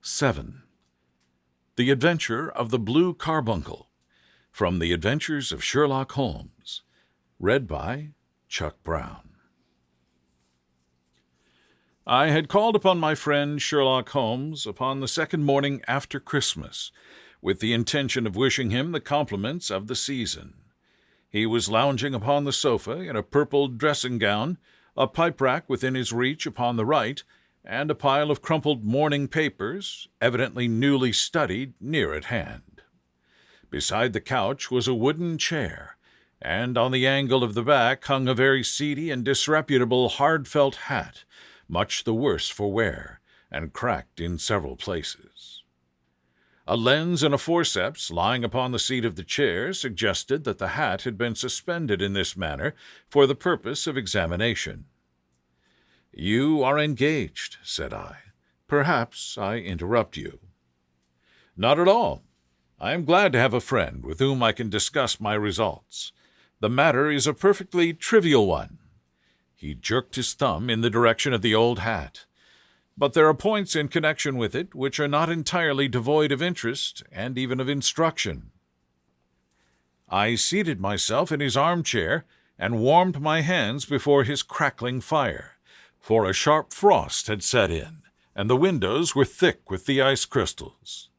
7. The Adventure of the Blue Carbuncle, from The Adventures of Sherlock Holmes, read by Chuck Brown. I had called upon my friend Sherlock Holmes upon the second morning after Christmas, with the intention of wishing him the compliments of the season. He was lounging upon the sofa in a purple dressing-gown, a pipe-rack within his reach upon the right, and a pile of crumpled morning papers, evidently newly studied, near at hand. Beside the couch was a wooden chair, and on the angle of the back hung a very seedy and disreputable hard-felt hat, much the worse for wear, and cracked in several places. A lens and a forceps lying upon the seat of the chair suggested that the hat had been suspended in this manner for the purpose of examination. "You are engaged," said I. "Perhaps I interrupt you." "Not at all. I am glad to have a friend with whom I can discuss my results. The matter is a perfectly trivial one." He jerked his thumb in the direction of the old hat. "But there are points in connection with it which are not entirely devoid of interest and even of instruction." I seated myself in his armchair and warmed my hands before his crackling fire, for a sharp frost had set in, and the windows were thick with the ice crystals.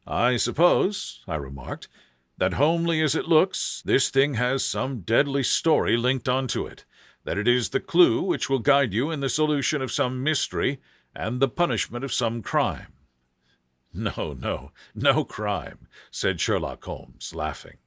"I suppose," I remarked, "that homely as it looks, this thing has some deadly story linked onto it, that it is the clue which will guide you in the solution of some mystery and the punishment of some crime." No crime," said Sherlock Holmes, laughing.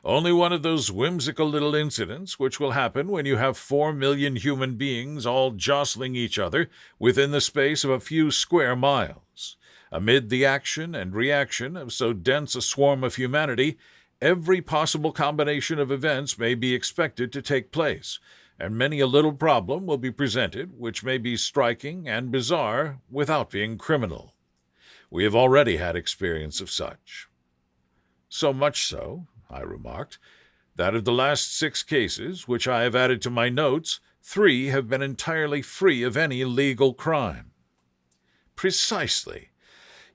"Only one of those whimsical little incidents which will happen when you have 4,000,000 human beings all jostling each other within the space of a few square miles. Amid the action and reaction of so dense a swarm of humanity, every possible combination of events may be expected to take place, and many a little problem will be presented which may be striking and bizarre without being criminal. We have already had experience of such." "So much so," I remarked, "that of the last 6 cases which I have added to my notes, 3 have been entirely free of any legal crime." "Precisely.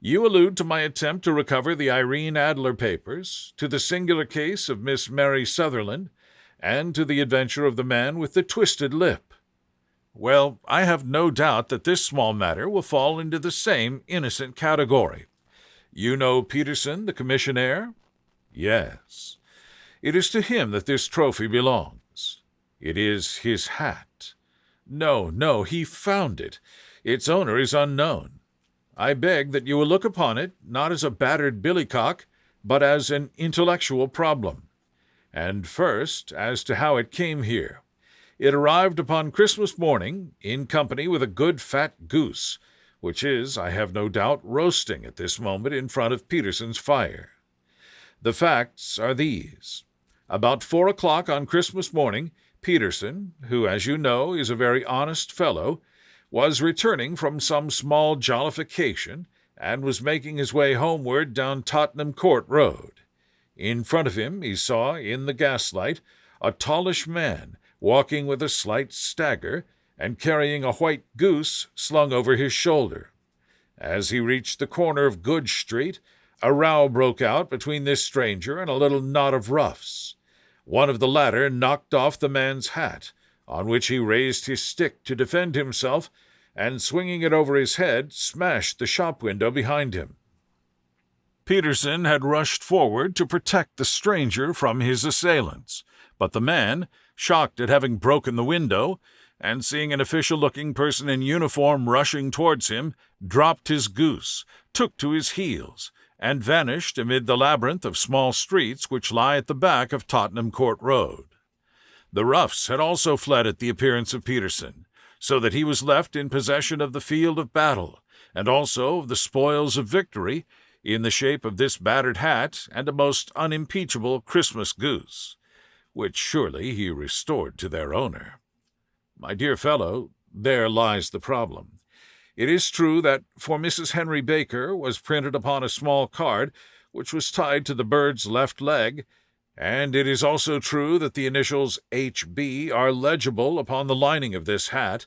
You allude to my attempt to recover the Irene Adler papers, to the singular case of Miss Mary Sutherland, and to the adventure of the man with the twisted lip. Well, I have no doubt that this small matter will fall into the same innocent category. You know Peterson, the commissionaire?" "Yes." "It is to him that this trophy belongs." "It is his hat." No, he found it. Its owner is unknown. I beg that you will look upon it not as a battered billycock, but as an intellectual problem. And first, as to how it came here. It arrived upon Christmas morning, in company with a good fat goose, which is, I have no doubt, roasting at this moment in front of Peterson's fire. The facts are these. About 4 o'clock on Christmas morning, Peterson, who, as you know, is a very honest fellow, was returning from some small jollification, and was making his way homeward down Tottenham Court Road. In front of him he saw, in the gaslight, a tallish man, walking with a slight stagger, and carrying a white goose slung over his shoulder. As he reached the corner of Goodge Street, a row broke out between this stranger and a little knot of roughs. One of the latter knocked off the man's hat, on which he raised his stick to defend himself, and swinging it over his head, smashed the shop window behind him. Peterson had rushed forward to protect the stranger from his assailants, but the man, shocked at having broken the window, and seeing an official-looking person in uniform rushing towards him, dropped his goose, took to his heels, and vanished amid the labyrinth of small streets which lie at the back of Tottenham Court Road. The roughs had also fled at the appearance of Peterson, so that he was left in possession of the field of battle, and also of the spoils of victory, in the shape of this battered hat and a most unimpeachable Christmas goose, which surely he restored to their owner. My dear fellow, there lies the problem. It is true that "For Mrs. Henry Baker" was printed upon a small card which was tied to the bird's left leg, and it is also true that the initials H.B. are legible upon the lining of this hat,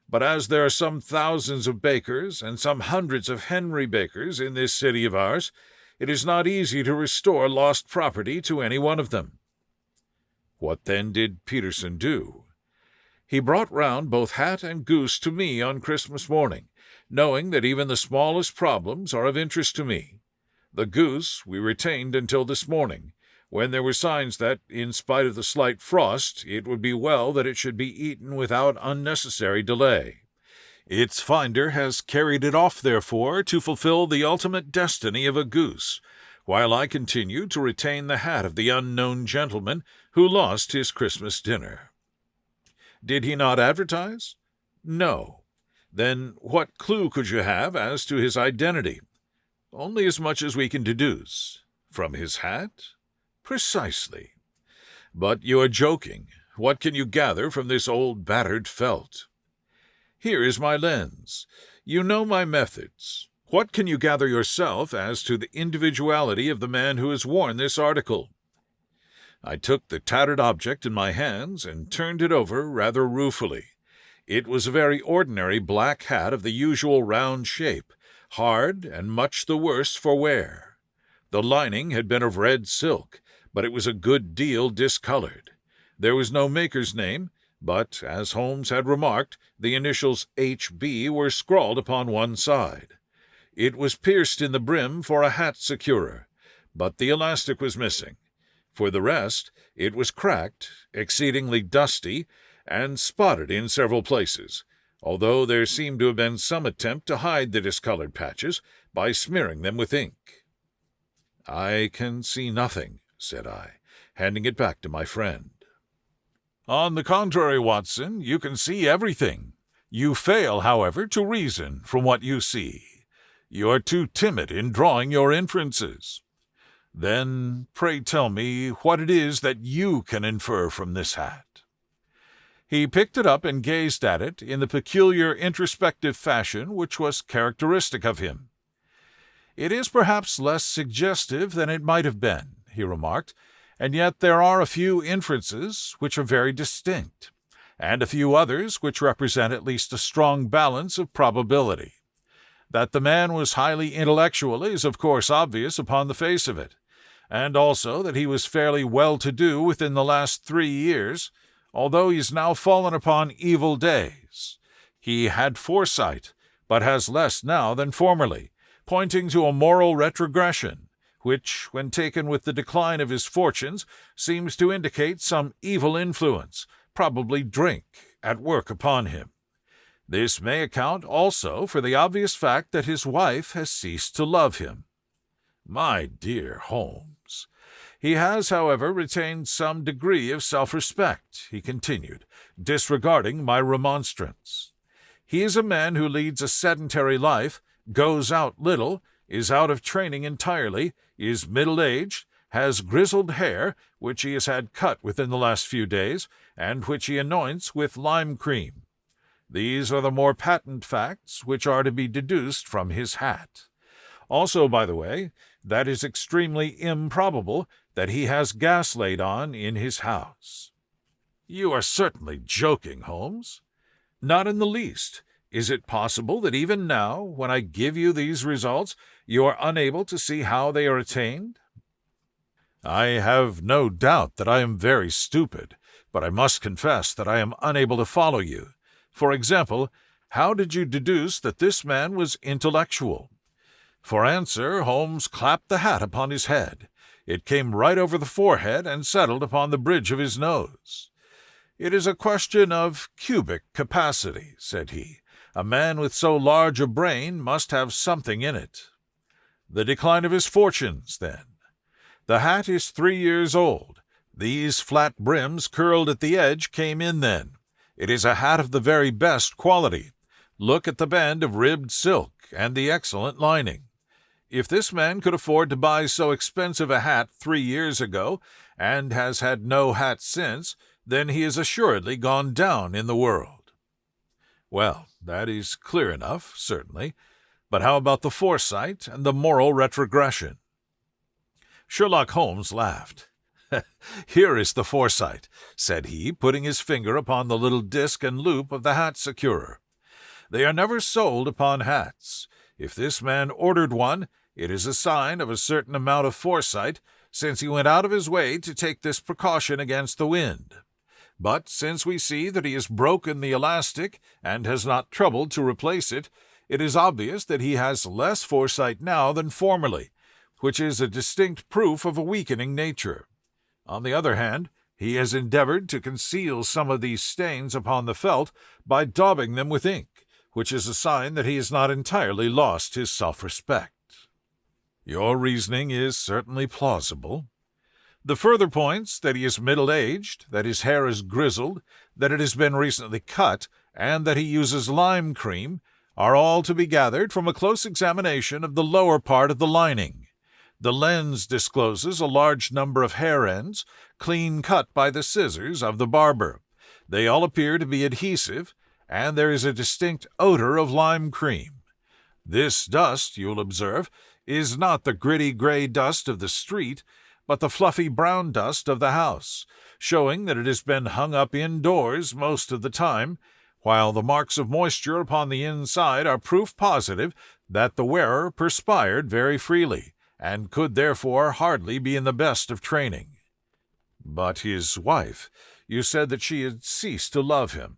But as there are some thousands of bakers and some hundreds of Henry Bakers in this city of ours, it is not easy to restore lost property to any one of them." What then did Peterson do? He brought round both hat and goose to me on Christmas morning, knowing that even the smallest problems are of interest to me. The goose we retained until this morning, when there were signs that, in spite of the slight frost, it would be well that it should be eaten without unnecessary delay. Its finder has carried it off, therefore, to fulfill the ultimate destiny of a goose, while I continue to retain the hat of the unknown gentleman who lost his Christmas dinner. Did he not advertise? No. Then what clue could you have as to his identity? Only as much as we can deduce. From his hat? Precisely. But you are joking. What can you gather from this old battered felt? Here is my lens. You know my methods. What can you gather yourself as to the individuality of the man who has worn this article? I took the tattered object in my hands and turned it over rather ruefully. It was a very ordinary black hat of the usual round shape, hard and much the worse for wear. The lining had been of red silk, but it was a good deal discolored. There was no maker's name, but, as Holmes had remarked, the initials H.B. were scrawled upon one side. It was pierced in the brim for a hat securer, but the elastic was missing. For the rest, it was cracked, exceedingly dusty, and spotted in several places, although there seemed to have been some attempt to hide the discolored patches by smearing them with ink. "I can see nothing," said I, handing it back to my friend. "On the contrary, Watson, you can see everything. You fail, however, to reason from what you see. You are too timid in drawing your inferences. Then pray tell me what it is that you can infer from this hat." He picked it up and gazed at it in the peculiar introspective fashion which was characteristic of him. "It is perhaps less suggestive than it might have been," he remarked, "and yet there are a few inferences which are very distinct, and a few others which represent at least a strong balance of probability. That the man was highly intellectual is of course obvious upon the face of it, and also that he was fairly well-to-do within the last 3 years, although he has now fallen upon evil days. He had foresight, but has less now than formerly, pointing to a moral retrogression, which, when taken with the decline of his fortunes, seems to indicate some evil influence, probably drink, at work upon him. This may account also for the obvious fact that his wife has ceased to love him. My dear Holmes, he has, however, retained some degree of self-respect," he continued, disregarding my remonstrance. "He is a man who leads a sedentary life, goes out little, is out of training entirely, is middle-aged, has grizzled hair, which he has had cut within the last few days, and which he anoints with lime cream. These are the more patent facts which are to be deduced from his hat. Also, by the way, that is extremely improbable that he has gas laid on in his house." "You are certainly joking, Holmes." "Not in the least. Is it possible that even now, when I give you these results, you are unable to see how they are attained?" "I have no doubt that I am very stupid, but I must confess that I am unable to follow you. For example, how did you deduce that this man was intellectual?" For answer, Holmes clapped the hat upon his head. It came right over the forehead and settled upon the bridge of his nose. "It is a question of cubic capacity," said he. "A man with so large a brain must have something in it." "The decline of his fortunes, then." "The hat is 3 years old. These flat brims curled at the edge came in then. It is a hat of the very best quality. Look at the band of ribbed silk and the excellent lining. If this man could afford to buy so expensive a hat 3 years ago, and has had no hat since, then he has assuredly gone down in the world." "Well, that is clear enough, certainly. But how about the foresight and the moral retrogression?" Sherlock Holmes laughed. "Here is the foresight," said he, putting his finger upon the little disc and loop of the hat securer. They are never sold upon hats. If this man ordered one, it is a sign of a certain amount of foresight, since he went out of his way to take this precaution against the wind. But since we see that he has broken the elastic and has not troubled to replace it, it is obvious that he has less foresight now than formerly, which is a distinct proof of a weakening nature. On the other hand, he has endeavored to conceal some of these stains upon the felt by daubing them with ink, which is a sign that he has not entirely lost his self-respect. Your reasoning is certainly plausible. The further points, that he is middle-aged, that his hair is grizzled, that it has been recently cut, and that he uses lime cream, are all to be gathered from a close examination of the lower part of the lining. The lens discloses a large number of hair ends, clean cut by the scissors of the barber. They all appear to be adhesive, and there is a distinct odor of lime cream. This dust, you'll observe, is not the gritty gray dust of the street, but the fluffy brown dust of the house, showing that it has been hung up indoors most of the time, while the marks of moisture upon the inside are proof positive that the wearer perspired very freely, and could therefore hardly be in the best of training. But his wife, you said that she had ceased to love him.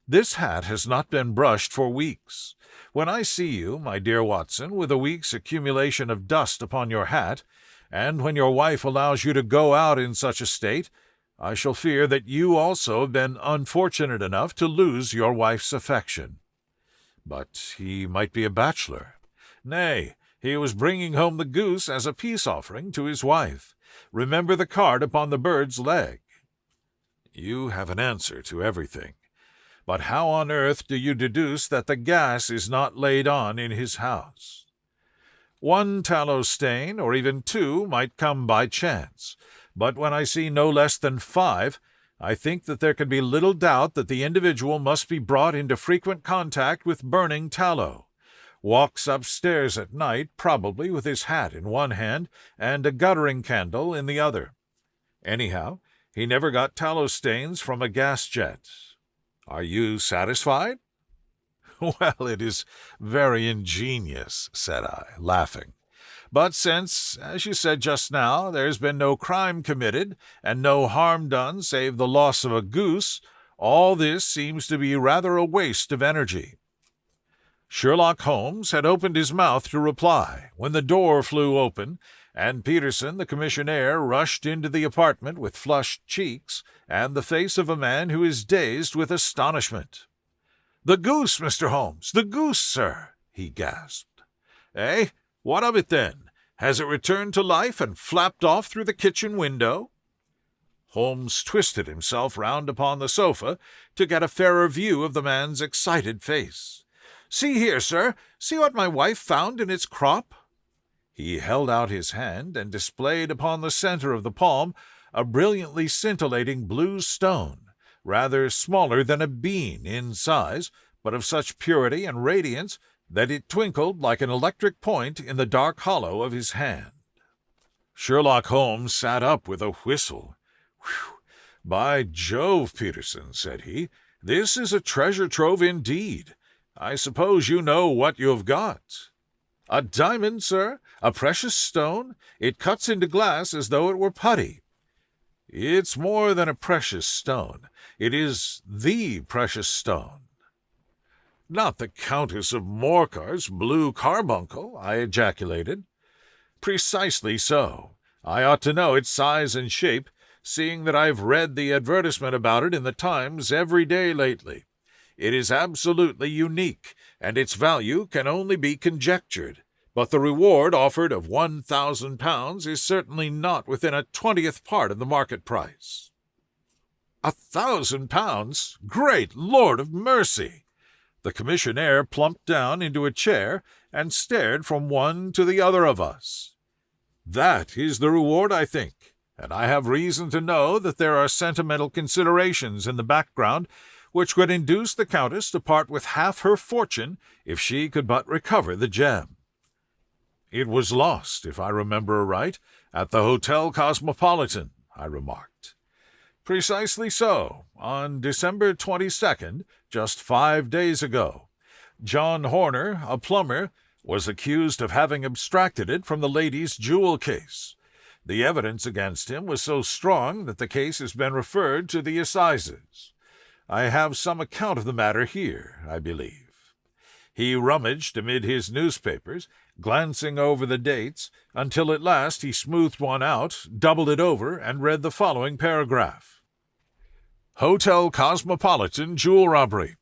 This hat has not been brushed for weeks. When I see you, my dear Watson, with a week's accumulation of dust upon your hat, and when your wife allows you to go out in such a state, I shall fear that you also have been unfortunate enough to lose your wife's affection. But he might be a bachelor. Nay, he was bringing home the goose as a peace offering to his wife. Remember the card upon the bird's leg. You have an answer to everything. But how on earth do you deduce that the gas is not laid on in his house? One tallow stain, or even two, might come by chance, but when I see no less than 5, I think that there can be little doubt that the individual must be brought into frequent contact with burning tallow. Walks upstairs at night, probably with his hat in one hand and a guttering candle in the other. Anyhow, he never got tallow stains from a gas jet. Are you satisfied? Well, it is very ingenious, said I, laughing. But since, as you said just now, there has been no crime committed and no harm done save the loss of a goose, all this seems to be rather a waste of energy. Sherlock Holmes had opened his mouth to reply when the door flew open, and Peterson, the commissionaire, rushed into the apartment with flushed cheeks and the face of a man who is dazed with astonishment. "The goose, Mr. Holmes, the goose, sir," he gasped. "Eh? What of it, then? Has it returned to life and flapped off through the kitchen window?" Holmes twisted himself round upon the sofa to get a fairer view of the man's excited face. "See here, sir. See what my wife found in its crop." He held out his hand and displayed upon the center of the palm a brilliantly scintillating blue stone, rather smaller than a bean in size, but of such purity and radiance that it twinkled like an electric point in the dark hollow of his hand. Sherlock Holmes sat up with a whistle. "Whew! By Jove, Peterson," said he, "this is a treasure trove indeed. I suppose you know what you have got." "A diamond, sir? A precious stone? It cuts into glass as though it were putty." "It's more than a precious stone. It is the precious stone." "Not the Countess of Morcar's blue carbuncle?" I ejaculated. "Precisely so. I ought to know its size and shape, seeing that I've read the advertisement about it in the Times every day lately. It is absolutely unique, and its value can only be conjectured, but the reward offered of £1,000 is certainly not within a 20th part of the market price." £1,000? Great Lord of mercy! The commissionaire plumped down into a chair and stared from one to the other of us. "That is the reward, I think, and I have reason to know that there are sentimental considerations in the background which would induce the Countess to part with half her fortune if she could but recover the gem." "It was lost, if I remember aright, at the Hotel Cosmopolitan," I remarked. "Precisely so, on December 22nd, just 5 days ago. John Horner, a plumber, was accused of having abstracted it from the lady's jewel case. The evidence against him was so strong that the case has been referred to the assizes. I have some account of the matter here, I believe. He rummaged amid his newspapers, glancing over the dates, until at last he smoothed one out, doubled it over, and read the following paragraph. Hotel Cosmopolitan jewel robbery.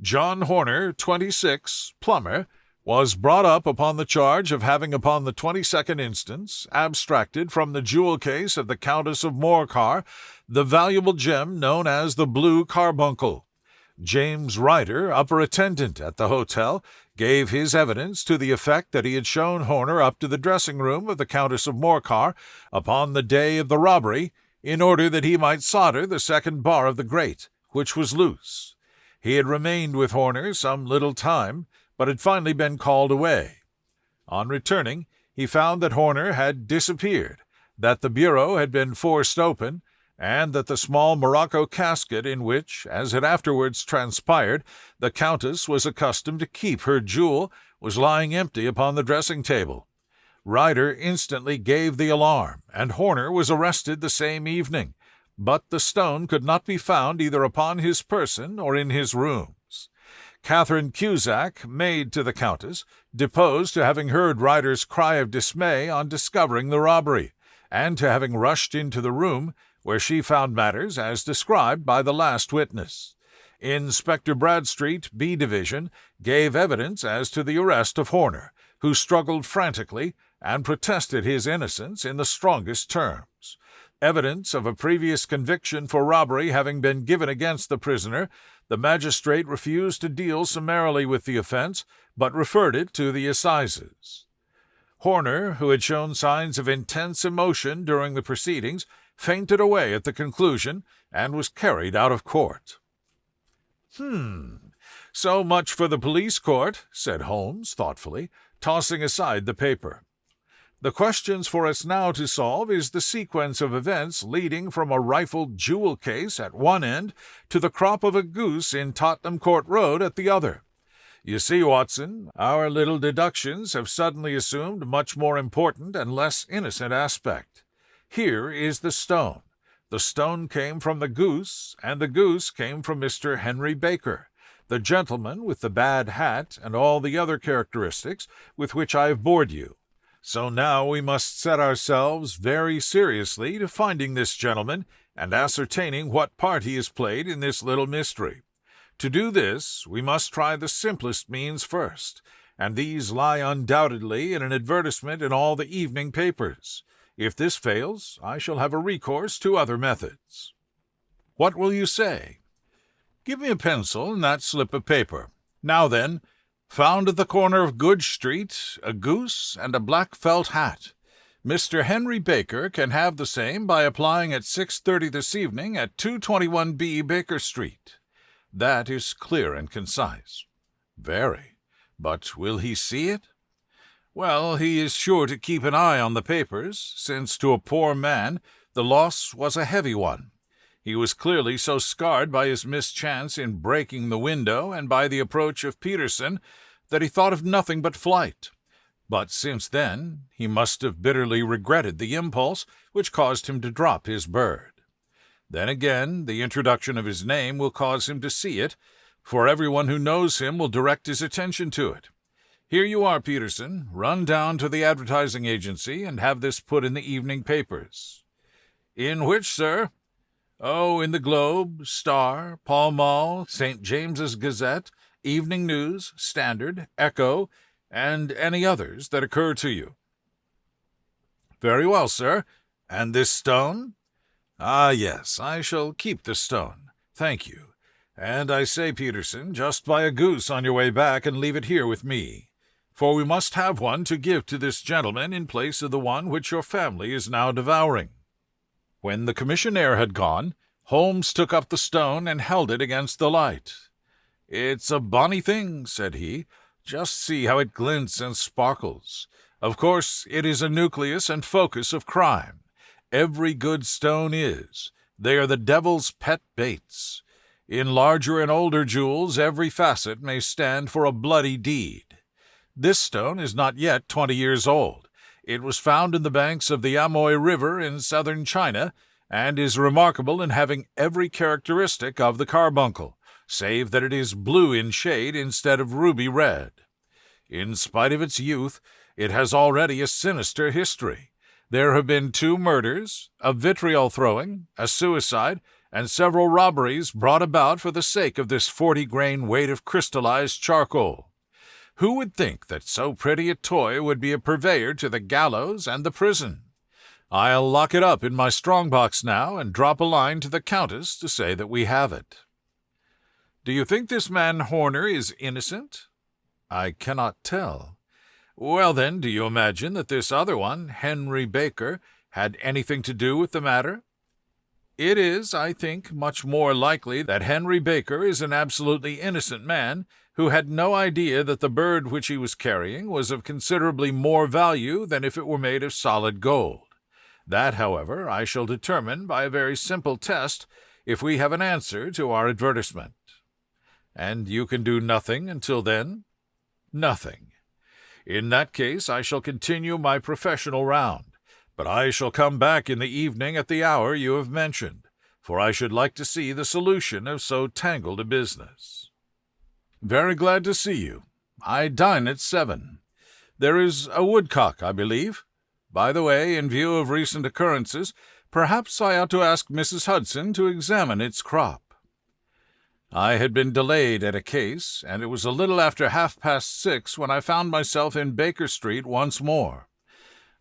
John Horner, 26, plumber, was brought up upon the charge of having upon the 22nd instance abstracted from the jewel case of the Countess of Morcar the valuable gem known as the blue carbuncle. James Ryder, upper attendant at the hotel, gave his evidence to the effect that he had shown Horner up to the dressing-room of the Countess of Morcar upon the day of the robbery, in order that he might solder the second bar of the grate, which was loose. He had remained with Horner some little time, but had finally been called away. On returning, he found that Horner had disappeared, that the bureau had been forced open, and that the small morocco casket in which, as it afterwards transpired, the Countess was accustomed to keep her jewel was lying empty upon the dressing-table. Ryder instantly gave the alarm, and Horner was arrested the same evening, but the stone could not be found either upon his person or in his rooms. Catherine Cusack, maid to the Countess, deposed to having heard Ryder's cry of dismay on discovering the robbery, and to having rushed into the room, where she found matters as described by the last witness. Inspector Bradstreet, B Division, gave evidence as to the arrest of Horner, who struggled frantically and protested his innocence in the strongest terms. Evidence of a previous conviction for robbery having been given against the prisoner, the magistrate refused to deal summarily with the offense, but referred it to the assizes. Horner, who had shown signs of intense emotion during the proceedings, fainted away at the conclusion, and was carried out of court. So much for the police court," said Holmes thoughtfully, tossing aside the paper. "The questions for us now to solve is the sequence of events leading from a rifled jewel case at one end to the crop of a goose in Tottenham Court Road at the other. You see, Watson, our little deductions have suddenly assumed a much more important and less innocent aspect. Here is the stone. The stone came from the goose, and the goose came from Mr. Henry Baker, the gentleman with the bad hat and all the other characteristics with which I have bored you. So now we must set ourselves very seriously to finding this gentleman and ascertaining what part he has played in this little mystery. To do this, we must try the simplest means first, and these lie undoubtedly in an advertisement in all the evening papers. If this fails, I shall have a recourse to other methods. What will you say? Give me a pencil and that slip of paper. Now then, found at the corner of Good Street a goose and a black felt hat. Mr. Henry Baker can have the same by applying at 6:30 this evening at 221B Baker Street. That is clear and concise. Very. But will he see it? Well, he is sure to keep an eye on the papers, since to a poor man the loss was a heavy one. He was clearly so scarred by his mischance in breaking the window and by the approach of Peterson that he thought of nothing but flight. But since then he must have bitterly regretted the impulse which caused him to drop his bird. Then again, the introduction of his name will cause him to see it, for everyone who knows him will direct his attention to it. Here you are, Peterson. Run down to the advertising agency and have this put in the evening papers. In which, sir? Oh, in the Globe, Star, Pall Mall, St. James's Gazette, Evening News, Standard, Echo, and any others that occur to you. Very well, sir. And this stone? Ah, yes, I shall keep the stone. Thank you. And I say, Peterson, just buy a goose on your way back and leave it here with me, for we must have one to give to this gentleman in place of the one which your family is now devouring." When the commissionaire had gone, Holmes took up the stone and held it against the light. "It's a bonny thing," said he. "Just see how it glints and sparkles. Of course, it is a nucleus and focus of crime. Every good stone is. They are the devil's pet baits. In larger and older jewels, every facet may stand for a bloody deed. This stone is not yet 20 years old. It was found in the banks of the Amoy River in southern China, and is remarkable in having every characteristic of the carbuncle, save that it is blue in shade instead of ruby red. In spite of its youth, it has already a sinister history. There have been 2 murders, a vitriol throwing, a suicide, and several robberies brought about for the sake of this 40-grain weight of crystallized charcoal. Who would think that so pretty a toy would be a purveyor to the gallows and the prison? I'll lock it up in my strong-box now and drop a line to the Countess to say that we have it. Do you think this man Horner is innocent? I cannot tell. Well, then, do you imagine that this other one, Henry Baker, had anything to do with the matter? It is, I think, much more likely that Henry Baker is an absolutely innocent man who had no idea that the bird which he was carrying was of considerably more value than if it were made of solid gold. That, however, I shall determine by a very simple test if we have an answer to our advertisement. And you can do nothing until then? Nothing. In that case, I shall continue my professional round, but I shall come back in the evening at the hour you have mentioned, for I should like to see the solution of so tangled a business. Very glad to see you. I dine at 7. There is a woodcock, I believe. By the way, in view of recent occurrences, perhaps I ought to ask Mrs. Hudson to examine its crop. I had been delayed at a case, and it was a little after 6:30 when I found myself in Baker Street once more.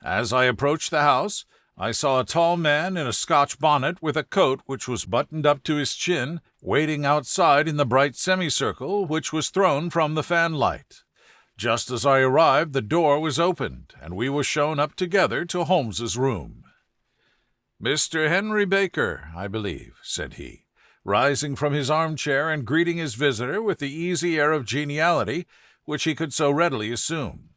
As I approached the house, I saw a tall man in a Scotch bonnet with a coat which was buttoned up to his chin, waiting outside in the bright semicircle which was thrown from the fanlight. Just as I arrived, the door was opened, and we were shown up together to Holmes's room. "Mr. Henry Baker, I believe," said he, rising from his armchair and greeting his visitor with the easy air of geniality which he could so readily assume.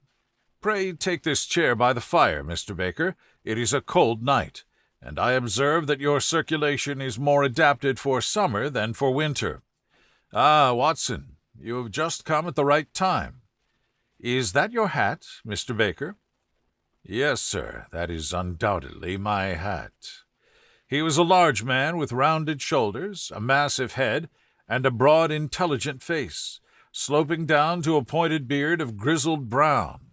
"Pray take this chair by the fire, Mr. Baker. It is a cold night, and I observe that your circulation is more adapted for summer than for winter. Ah, Watson, you have just come at the right time. Is that your hat, Mr. Baker?" "Yes, sir, that is undoubtedly my hat." He was a large man with rounded shoulders, a massive head, and a broad, intelligent face, sloping down to a pointed beard of grizzled brown.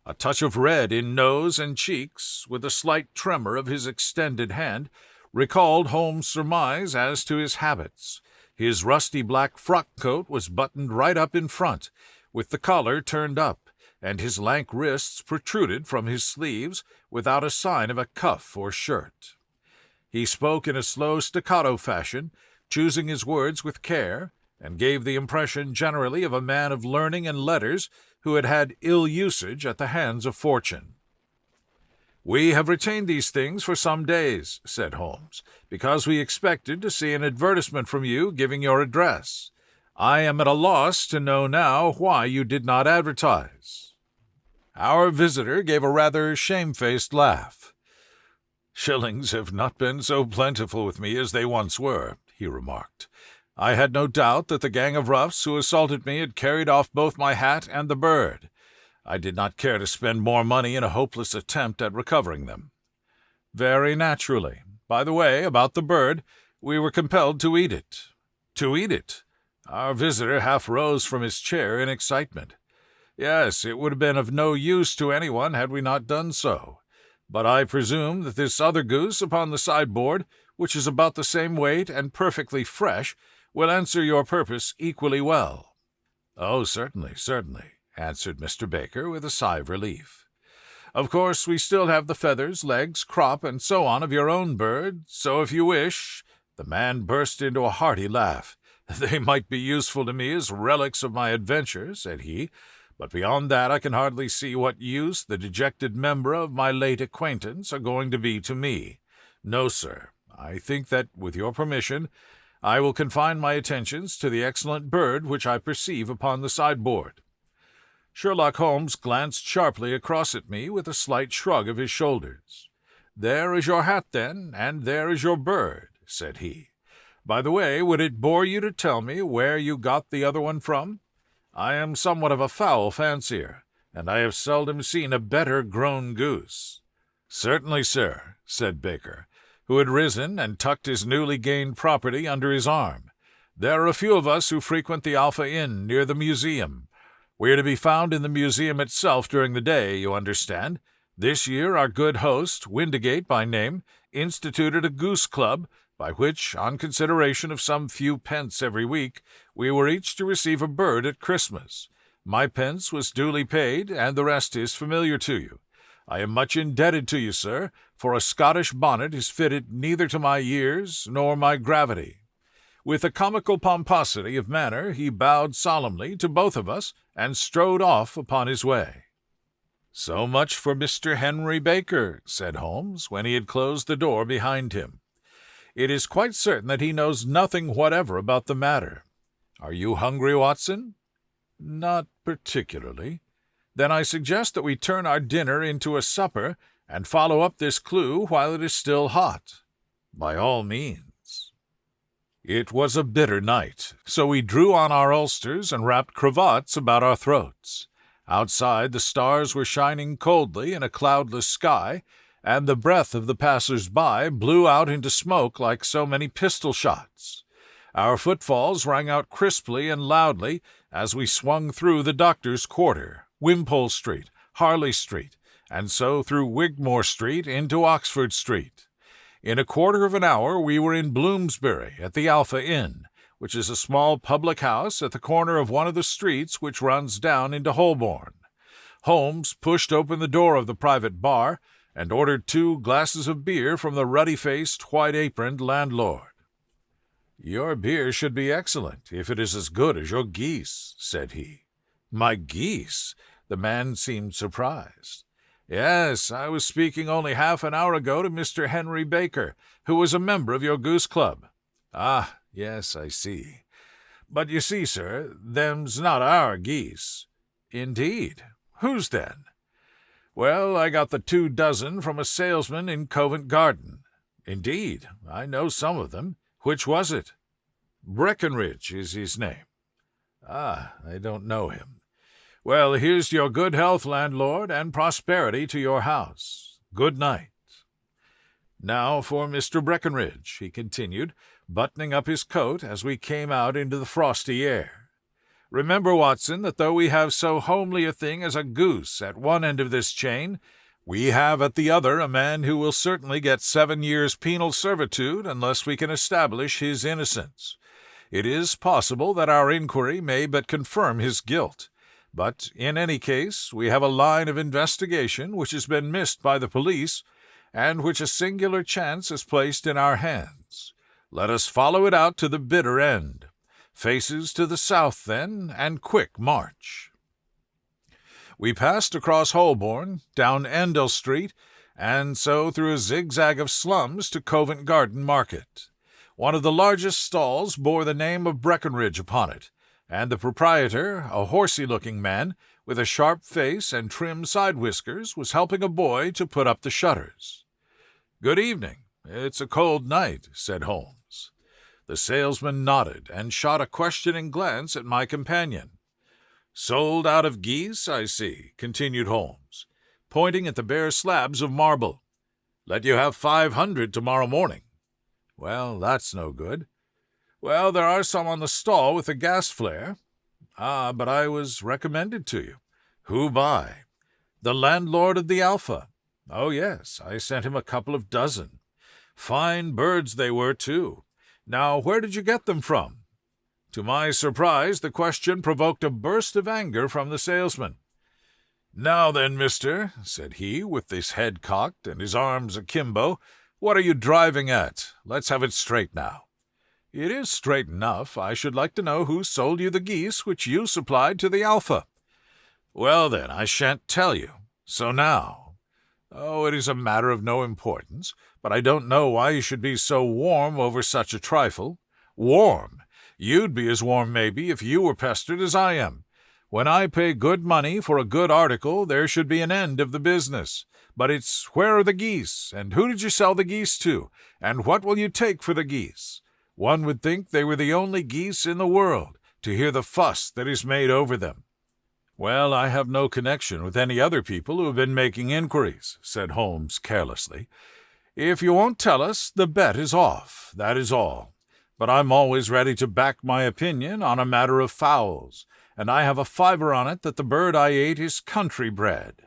A touch of red in nose and cheeks, with a slight tremor of his extended hand, recalled Holmes' surmise as to his habits. His rusty black frock-coat was buttoned right up in front, with the collar turned up, and his lank wrists protruded from his sleeves without a sign of a cuff or shirt. He spoke in a slow staccato fashion, choosing his words with care, and gave the impression generally of a man of learning and letters who had had ill usage at the hands of fortune. "We have retained these things for some days," said Holmes, "because we expected to see an advertisement from you giving your address. I am at a loss to know now why you did not advertise." Our visitor gave a rather shamefaced laugh. "Shillings have not been so plentiful with me as they once were," he remarked. "I had no doubt that the gang of roughs who assaulted me had carried off both my hat and the bird. I did not care to spend more money in a hopeless attempt at recovering them." "Very naturally. By the way, about the bird, we were compelled to eat it." "To eat it?" Our visitor half rose from his chair in excitement. "Yes, it would have been of no use to anyone had we not done so. But I presume that this other goose upon the sideboard, which is about the same weight and perfectly fresh, will answer your purpose equally well." "Oh, certainly, certainly," answered Mr. Baker with a sigh of relief. "Of course, we still have the feathers, legs, crop, and so on of your own bird, so if you wish—" The man burst into a hearty laugh. "They might be useful to me as relics of my adventure," said he, "but beyond that I can hardly see what use the dejected member of my late acquaintance are going to be to me. No, sir, I think that, with your permission, I will confine my attentions to the excellent bird which I perceive upon the sideboard." Sherlock Holmes glanced sharply across at me with a slight shrug of his shoulders. "There is your hat, then, and there is your bird," said he. By the way, would it bore you to tell me where you got the other one from? I am somewhat of a fowl fancier, and I have seldom seen a better grown goose." "Certainly, sir," said Baker, who had risen and tucked his newly gained property under his arm. "There are a few of us who frequent the Alpha Inn near the museum. We are to be found in the museum itself during the day, you understand. This year our good host, Windigate by name, instituted a goose club, by which, on consideration of some few pence every week, we were each to receive a bird at Christmas. My pence was duly paid, and the rest is familiar to you. I am much indebted to you, sir, for a Scottish bonnet is fitted neither to my years nor my gravity." With a comical pomposity of manner, he bowed solemnly to both of us and strode off upon his way. "So much for Mr. Henry Baker," said Holmes, when he had closed the door behind him. "It is quite certain that he knows nothing whatever about the matter. Are you hungry, Watson?" "Not particularly." "Then I suggest that we turn our dinner into a supper and follow up this clue while it is still hot." "By all means." It was a bitter night, so we drew on our ulsters and wrapped cravats about our throats. Outside the stars were shining coldly in a cloudless sky, and the breath of the passers-by blew out into smoke like so many pistol shots. Our footfalls rang out crisply and loudly as we swung through the Doctor's Quarter, Wimpole Street, Harley Street, and so through Wigmore Street into Oxford Street. In a quarter of an hour we were in Bloomsbury at the Alpha Inn, which is a small public house at the corner of one of the streets which runs down into Holborn. Holmes pushed open the door of the private bar and ordered 2 glasses of beer from the ruddy-faced, white-aproned landlord. "Your beer should be excellent, if it is as good as your geese," said he. "My geese?" The man seemed surprised. "Yes, I was speaking only half an hour ago to Mr. Henry Baker, who was a member of your goose club." "Ah, yes, I see. But you see, sir, them's not our geese." "Indeed? Whose then?" "Well, I got the 2 dozen from a salesman in Covent Garden." "Indeed, I know some of them. Which was it?" "Breckenridge is his name." "Ah, I don't know him. Well, here's your good health, landlord, and prosperity to your house. Good night." "Now for Mr. Breckenridge," he continued, buttoning up his coat as we came out into the frosty air. "Remember, Watson, that though we have so homely a thing as a goose at one end of this chain, we have at the other a man who will certainly get 7 years' penal servitude unless we can establish his innocence. It is possible that our inquiry may but confirm his guilt, but in any case we have a line of investigation which has been missed by the police, and which a singular chance has placed in our hands. Let us follow it out to the bitter end. Faces to the south, then, and quick march." We passed across Holborn, down Endell Street, and so through a zigzag of slums to Covent Garden Market. One of the largest stalls bore the name of Breckenridge upon it, and the proprietor, a horsey-looking man, with a sharp face and trim side-whiskers, was helping a boy to put up the shutters. "Good evening. It's a cold night," said Holmes. The salesman nodded and shot a questioning glance at my companion. "Sold out of geese, I see," continued Holmes, pointing at the bare slabs of marble. "Let you have 500 tomorrow morning." "Well, that's no good." "Well, there are some on the stall with the gas flare." "Ah, but I was recommended to you." "Who by?" "The landlord of the Alpha." "Oh, yes, I sent him a couple of dozen. Fine birds they were, too. Now, where did you get them from?" To my surprise, the question provoked a burst of anger from the salesman. "Now then, mister," said he, with his head cocked and his arms akimbo, "what are you driving at? Let's have it straight now." "It is straight enough. I should like to know who sold you the geese which you supplied to the Alpha." "Well, then, I shan't tell you. So now—" "Oh, it is a matter of no importance, but I don't know why you should be so warm over such a trifle." "Warm? You'd be as warm, maybe, if you were pestered as I am. When I pay good money for a good article, there should be an end of the business. But it's where are the geese, and who did you sell the geese to, and what will you take for the geese? One would think they were the only geese in the world, to hear the fuss that is made over them." "Well, I have no connection with any other people who have been making inquiries," said Holmes carelessly. "If you won't tell us, the bet is off, that is all. But I'm always ready to back my opinion on a matter of fowls, and I have a fiver on it that the bird I ate is country-bred."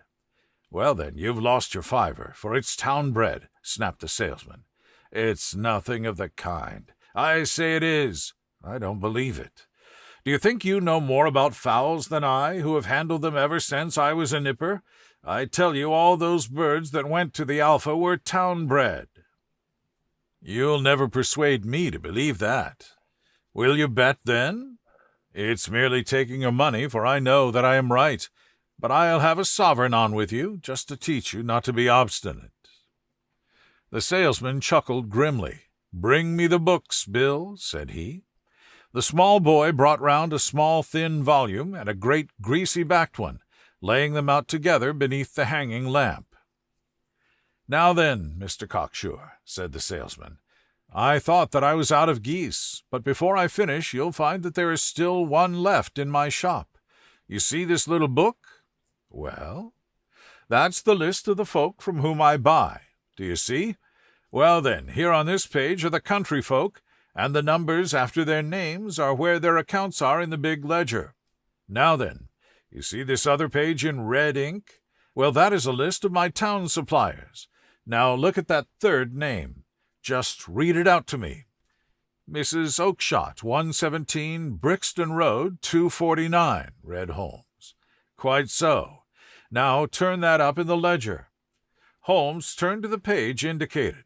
"Well, then, you've lost your fiver, for it's town-bred," snapped the salesman. "It's nothing of the kind. I say it is. I don't believe it. Do you think you know more about fowls than I, who have handled them ever since I was a nipper? I tell you, all those birds that went to the Alpha were town-bred." "You'll never persuade me to believe that. Will you bet, then?" "It's merely taking your money, for I know that I am right. But I'll have a sovereign on with you, just to teach you not to be obstinate." The salesman chuckled grimly. "Bring me the books, Bill," said he. The small boy brought round a small thin volume and a great greasy-backed one, laying them out together beneath the hanging lamp. "Now then, Mr. Cocksure," said the salesman, "I thought that I was out of geese, but before I finish you'll find that there is still one left in my shop. You see this little book? Well, that's the list of the folk from whom I buy. Do you see? Well, then, here on this page are the country folk, and the numbers after their names are where their accounts are in the big ledger. Now then, you see this other page in red ink? Well, that is a list of my town suppliers. Now look at that third name. Just read it out to me. Mrs. Oakshott, 117 Brixton Road, 249, read Holmes. Quite so. Now turn that up in the ledger. Holmes turned to the page indicated.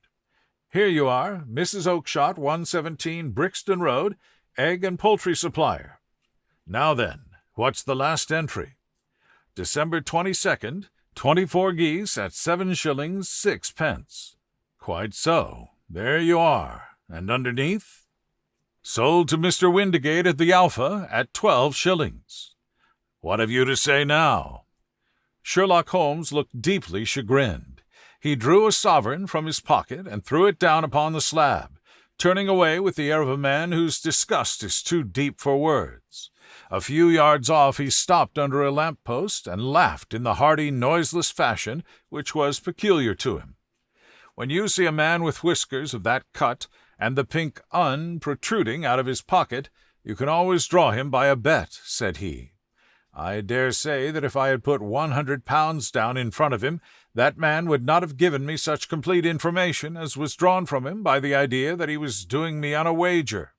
Here you are, Mrs. Oakshott, 117 Brixton Road, egg and poultry supplier. Now then, what's the last entry? December 22nd, 24 geese at 7 shillings 6 pence. Quite so. There you are. And underneath? Sold to Mr. Windigate at the Alpha at 12 shillings. What have you to say now? Sherlock Holmes looked deeply chagrined. He drew a sovereign from his pocket and threw it down upon the slab, turning away with the air of a man whose disgust is too deep for words. A few yards off he stopped under a lamp-post and laughed in the hearty, noiseless fashion which was peculiar to him. When you see a man with whiskers of that cut and the pink "un" protruding out of his pocket, you can always draw him by a bet, said he. I dare say that if I had put 100 pounds down in front of him, that man would not have given me such complete information as was drawn from him by the idea that he was doing me on a wager.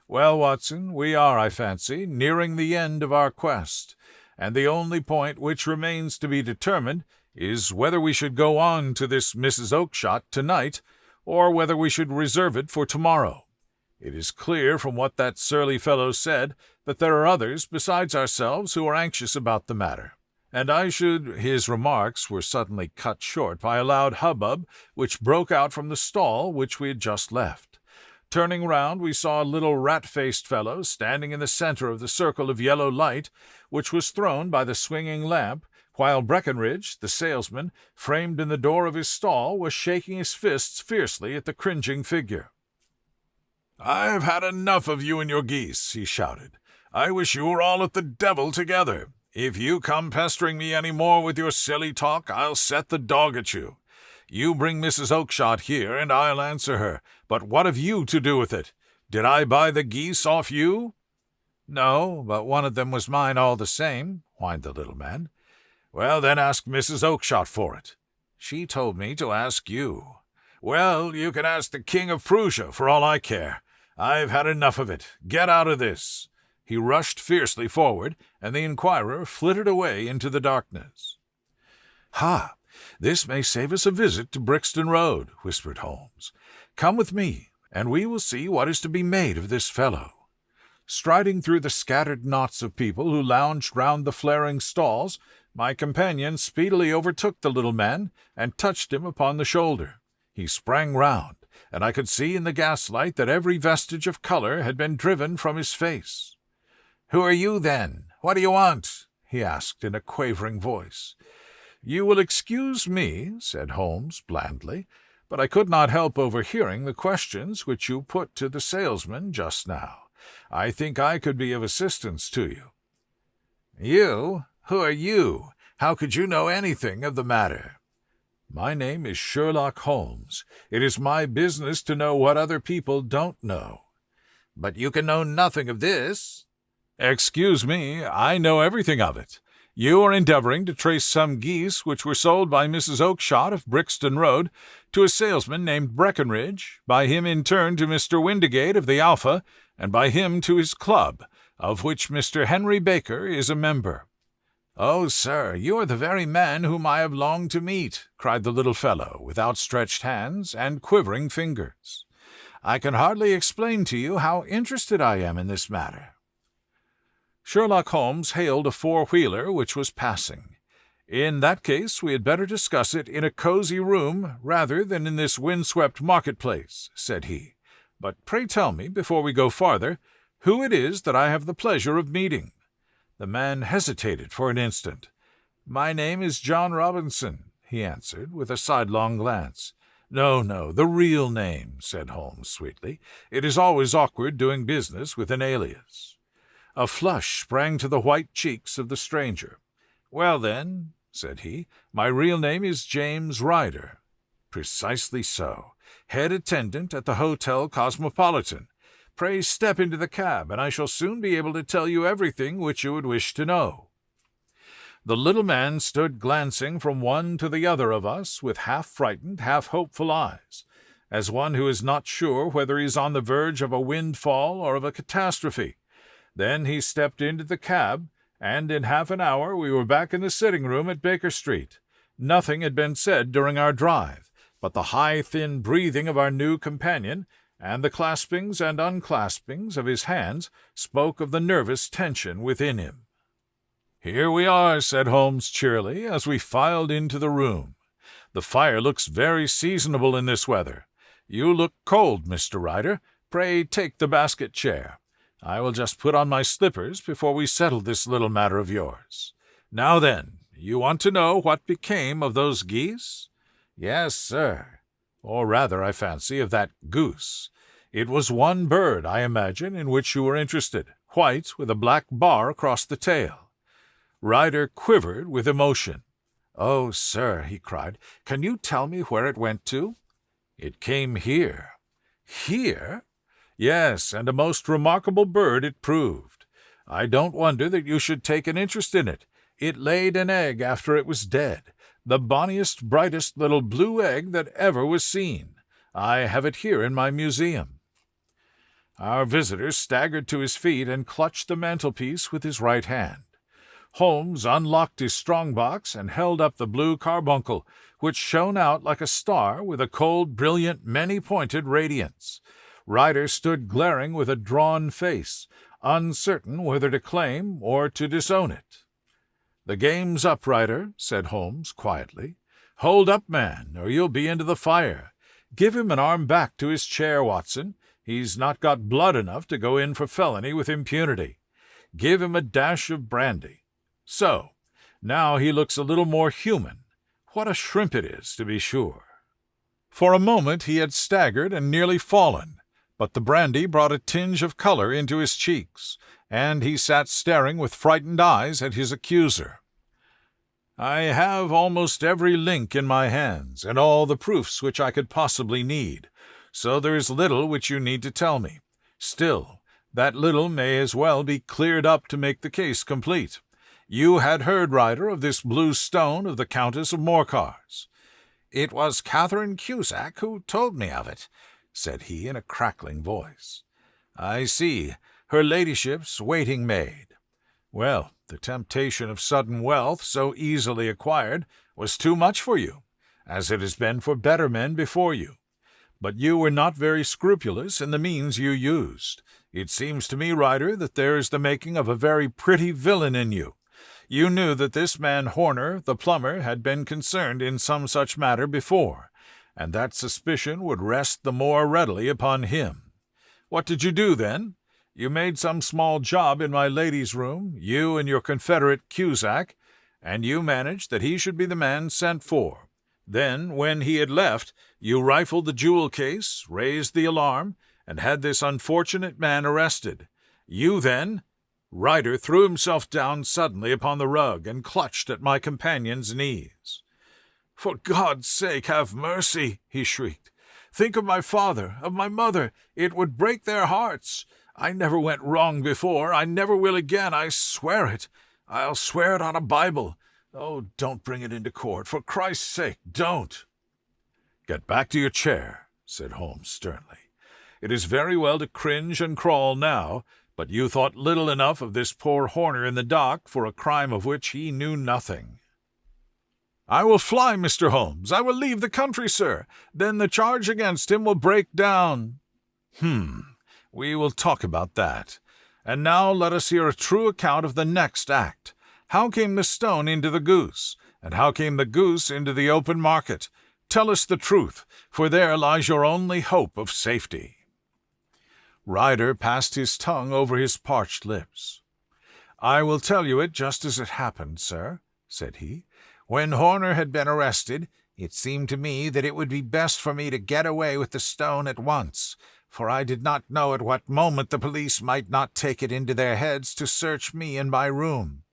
Well, Watson, we are, I fancy, nearing the end of our quest, and the only point which remains to be determined is whether we should go on to this Mrs. Oakshott tonight, or whether we should reserve it for tomorrow. It is clear from what that surly fellow said that there are others besides ourselves who are anxious about the matter, and his remarks were suddenly cut short by a loud hubbub which broke out from the stall which we had just left. Turning round, we saw a little rat-faced fellow standing in the center of the circle of yellow light which was thrown by the swinging lamp, while Breckenridge, the salesman, framed in the door of his stall, was shaking his fists fiercely at the cringing figure. "I've had enough of you and your geese," he shouted. "I wish you were all at the devil together. If you come pestering me any more with your silly talk, I'll set the dog at you. You bring Mrs. Oakshott here, and I'll answer her. But what have you to do with it? Did I buy the geese off you?" "No, but one of them was mine all the same," whined the little man. "Well, then ask Mrs. Oakshott for it." "She told me to ask you." "Well, you can ask the King of Prussia, for all I care. I've had enough of it. Get out of this." He rushed fiercely forward, and the inquirer flitted away into the darkness. "Ha! This may save us a visit to Brixton Road," whispered Holmes. "Come with me, and we will see what is to be made of this fellow." Striding through the scattered knots of people who lounged round the flaring stalls, my companion speedily overtook the little man and touched him upon the shoulder. He sprang round, and I could see in the gaslight that every vestige of color had been driven from his face. "Who are you, then? What do you want?" he asked in a quavering voice. "You will excuse me," said Holmes blandly, but I could not help overhearing the questions which you put to the salesman just now. I think I could be of assistance to you." "You? Who are you? How could you know anything of the matter?" "My name is Sherlock Holmes. It is my business to know what other people don't know." "But you can know nothing of this." "Excuse me, I know everything of it. You are endeavoring to trace some geese which were sold by Mrs. Oakshott of Brixton Road to a salesman named Breckenridge, by him in turn to Mr. Windigate of the Alpha, and by him to his club, of which Mr. Henry Baker is a member." "Oh, sir, you are the very man whom I have longed to meet," cried the little fellow, with outstretched hands and quivering fingers. "I can hardly explain to you how interested I am in this matter." Sherlock Holmes hailed a four-wheeler which was passing. "In that case, we had better discuss it in a cozy room rather than in this wind-swept marketplace," said he. "But pray tell me, before we go farther, who it is that I have the pleasure of meeting." The man hesitated for an instant. "My name is John Robinson," he answered, with a sidelong glance. No, the real name," said Holmes sweetly. "It is always awkward doing business with an alias." A flush sprang to the white cheeks of the stranger. "Well, then," said he, "my real name is James Ryder." "Precisely so. Head attendant at the Hotel Cosmopolitan. Pray step into the cab, and I shall soon be able to tell you everything which you would wish to know." The little man stood glancing from one to the other of us with half-frightened, half-hopeful eyes, as one who is not sure whether he is on the verge of a windfall or of a catastrophe. Then he stepped into the cab, and in half an hour we were back in the sitting-room at Baker Street. Nothing had been said during our drive, but the high, thin breathing of our new companion and the claspings and unclaspings of his hands spoke of the nervous tension within him. "Here we are," said Holmes cheerily, as we filed into the room. "The fire looks very seasonable in this weather. You look cold, Mr. Ryder. Pray take the basket chair. I will just put on my slippers before we settle this little matter of yours. Now then, you want to know what became of those geese?" "Yes, sir. Or rather, I fancy, of that goose. It was one bird, I imagine, in which you were interested, white with a black bar across the tail." Ryder quivered with emotion. "Oh, sir," he cried, "can you tell me where it went to?" "It came here." "Here?" "Yes, and a most remarkable bird it proved. I don't wonder that you should take an interest in it. It laid an egg after it was dead, the bonniest, brightest little blue egg that ever was seen. I have it here in my museum." Our visitor staggered to his feet and clutched the mantelpiece with his right hand. Holmes unlocked his strong-box and held up the blue carbuncle, which shone out like a star with a cold, brilliant, many-pointed radiance. Ryder stood glaring with a drawn face, uncertain whether to claim or to disown it. "The game's up, Ryder," said Holmes quietly. "Hold up, man, or you'll be into the fire. Give him an arm back to his chair, Watson. He's not got blood enough to go in for felony with impunity. Give him a dash of brandy. So, now he looks a little more human. What a shrimp it is, to be sure." For a moment he had staggered and nearly fallen, but the brandy brought a tinge of color into his cheeks, and he sat staring with frightened eyes at his accuser. "I have almost every link in my hands, and all the proofs which I could possibly need, so there is little which you need to tell me. Still, that little may as well be cleared up to make the case complete. You had heard, Ryder, of this blue stone of the Countess of Morcar's." "It was Catherine Cusack who told me of it," said he in a crackling voice. "I see. Her ladyship's waiting-maid. Well, the temptation of sudden wealth, so easily acquired, was too much for you, as it has been for better men before you. But you were not very scrupulous in the means you used. It seems to me, Ryder, that there is the making of a very pretty villain in you. You knew that this man Horner, the plumber, had been concerned in some such matter before, and that suspicion would rest the more readily upon him. What did you do, then? You made some small job in my lady's room, you and your confederate Cusack, and you managed that he should be the man sent for. Then, when he had left, you rifled the jewel case, raised the alarm, and had this unfortunate man arrested. You then—" Ryder threw himself down suddenly upon the rug and clutched at my companion's knees. "For God's sake, have mercy!" he shrieked. "Think of my father, of my mother. It would break their hearts. I never went wrong before. I never will again. I swear it. I'll swear it on a Bible. Oh, don't bring it into court. For Christ's sake, don't." "Get back to your chair," said Holmes sternly. "It is very well to cringe and crawl now, but you thought little enough of this poor Horner in the dock for a crime of which he knew nothing." "I will fly, Mr. Holmes. I will leave the country, sir. Then the charge against him will break down." We will talk about that. And now let us hear a true account of the next act. How came the stone into the goose? And how came the goose into the open market? Tell us the truth, for there lies your only hope of safety." Ryder passed his tongue over his parched lips. "I will tell you it just as it happened, sir," said he. "When Horner had been arrested, it seemed to me that it would be best for me to get away with the stone at once, for I did not know at what moment the police might not take it into their heads to search me in my room.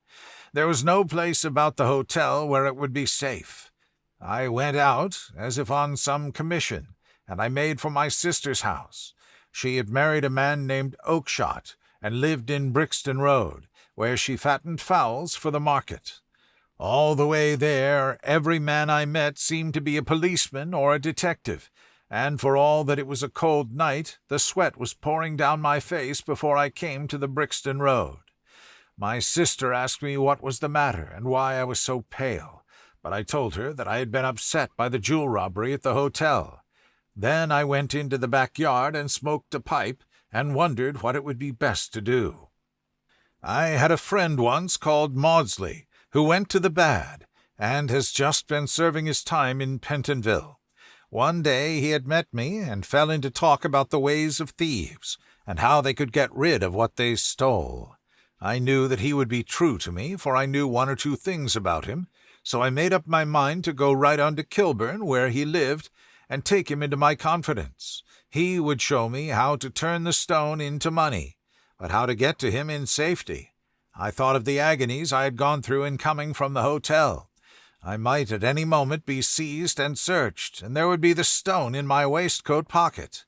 There was no place about the hotel where it would be safe. I went out, as if on some commission, and I made for my sister's house. She had married a man named Oakshott, and lived in Brixton Road, where she fattened fowls for the market. All the way there, every man I met seemed to be a policeman or a detective, and for all that it was a cold night, the sweat was pouring down my face before I came to the Brixton Road. My sister asked me what was the matter and why I was so pale, but I told her that I had been upset by the jewel robbery at the hotel. Then I went into the backyard and smoked a pipe and wondered what it would be best to do. I had a friend once called Maudsley, who went to the bad, and has just been serving his time in Pentonville. One day he had met me and fell into talk about the ways of thieves, and how they could get rid of what they stole. I knew that he would be true to me, for I knew one or two things about him, so I made up my mind to go right on to Kilburn, where he lived, and take him into my confidence. He would show me how to turn the stone into money, but how to get to him in safety. I thought of the agonies I had gone through in coming from the hotel. I might at any moment be seized and searched, and there would be the stone in my waistcoat pocket.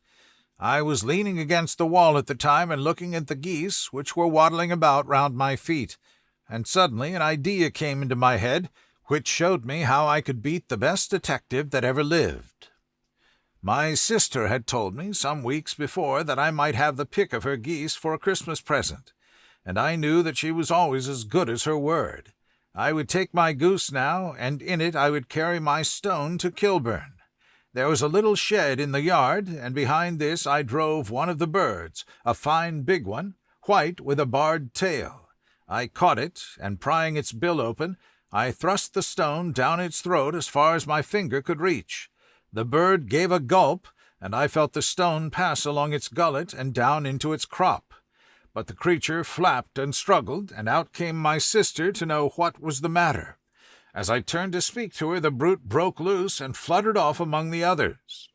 I was leaning against the wall at the time and looking at the geese, which were waddling about round my feet, and suddenly an idea came into my head, which showed me how I could beat the best detective that ever lived. My sister had told me some weeks before that I might have the pick of her geese for a Christmas present, and I knew that she was always as good as her word. I would take my goose now, and in it I would carry my stone to Kilburn. There was a little shed in the yard, and behind this I drove one of the birds, a fine big one, white with a barred tail. I caught it, and prying its bill open, I thrust the stone down its throat as far as my finger could reach. The bird gave a gulp, and I felt the stone pass along its gullet and down into its crop. But the creature flapped and struggled, and out came my sister to know what was the matter. As I turned to speak to her, the brute broke loose and fluttered off among the others.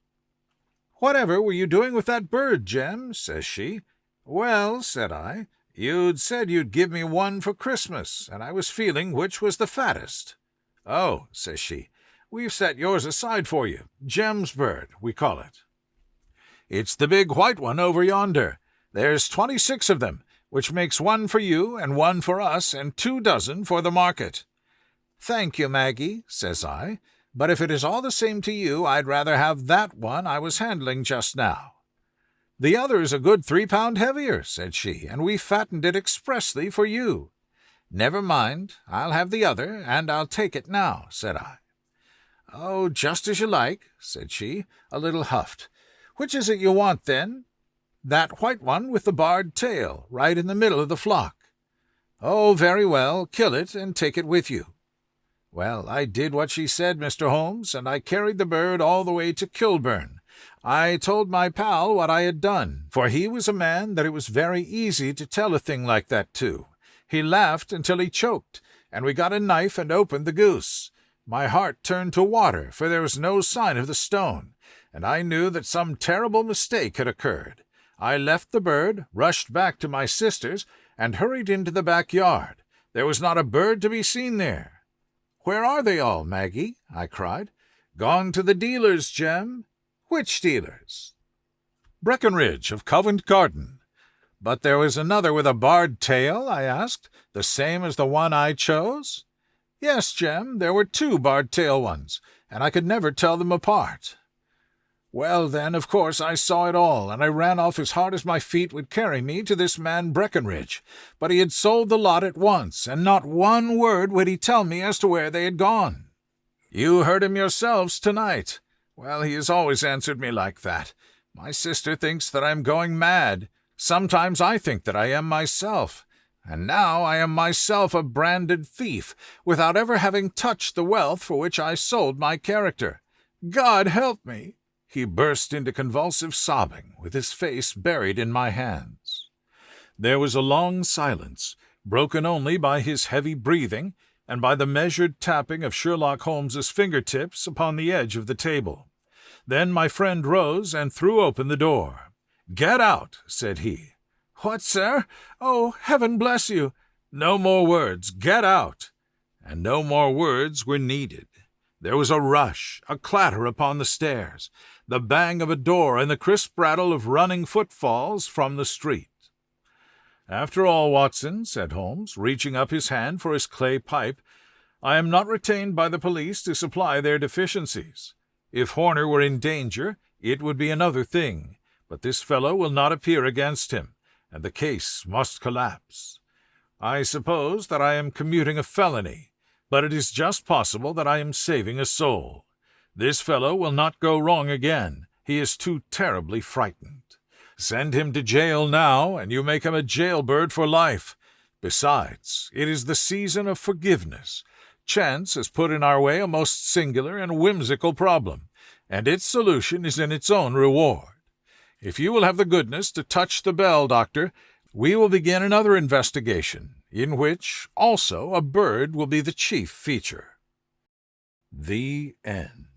"Whatever were you doing with that bird, Jem?" says she. "Well," said I, "you'd said you'd give me one for Christmas, and I was feeling which was the fattest." "Oh," says she, "we've set yours aside for you. Jem's bird, we call it. It's the big white one over yonder. There's 26 of them, which makes one for you and one for us and 2 dozen for the market." "Thank you, Maggie," says I, "but if it is all the same to you, I'd rather have that one I was handling just now." "The other is a good 3 pound heavier," said she, "and we fattened it expressly for you." "Never mind, I'll have the other, and I'll take it now," said I. "Oh, just as you like," said she, a little huffed. "Which is it you want, then?" "That white one with the barred tail, right in the middle of the flock." "Oh, very well, kill it and take it with you." Well, I did what she said, Mr. Holmes, and I carried the bird all the way to Kilburn. I told my pal what I had done, for he was a man that it was very easy to tell a thing like that to. He laughed until he choked, and we got a knife and opened the goose. My heart turned to water, for there was no sign of the stone, and I knew that some terrible mistake had occurred. I left the bird, rushed back to my sister's, and hurried into the backyard. There was not a bird to be seen there. "Where are they all, Maggie?" I cried. "Gone to the dealers, Jem." "Which dealers?" "Breckenridge of Covent Garden." "But there was another with a barred tail?" I asked. "The same as the one I chose?" "Yes, Jem, there were 2 barred-tail ones, and I could never tell them apart." "Well, then, of course, I saw it all, and I ran off as hard as my feet would carry me to this man Breckenridge. But he had sold the lot at once, and not one word would he tell me as to where they had gone." "You heard him yourselves tonight. Well, he has always answered me like that. My sister thinks that I am going mad. Sometimes I think that I am myself. And now I am myself a branded thief, without ever having touched the wealth for which I sold my character. God help me!" He burst into convulsive sobbing, with his face buried in my hands. There was a long silence, broken only by his heavy breathing and by the measured tapping of Sherlock Holmes's fingertips upon the edge of the table. Then my friend rose and threw open the door. "Get out," said he. "What, sir? Oh, heaven bless you!" "No more words. Get out." And no more words were needed. There was a rush, a clatter upon the stairs, the bang of a door, and the crisp rattle of running footfalls from the street. "After all, Watson," said Holmes, reaching up his hand for his clay pipe, "I am not retained by the police to supply their deficiencies. If Horner were in danger, it would be another thing, but this fellow will not appear against him, and the case must collapse. I suppose that I am commuting a felony, but it is just possible that I am saving a soul. This fellow will not go wrong again. He is too terribly frightened. Send him to jail now, and you make him a jailbird for life. Besides, it is the season of forgiveness. Chance has put in our way a most singular and whimsical problem, and its solution is in its own reward. If you will have the goodness to touch the bell, Doctor, we will begin another investigation, in which also a bird will be the chief feature." The End.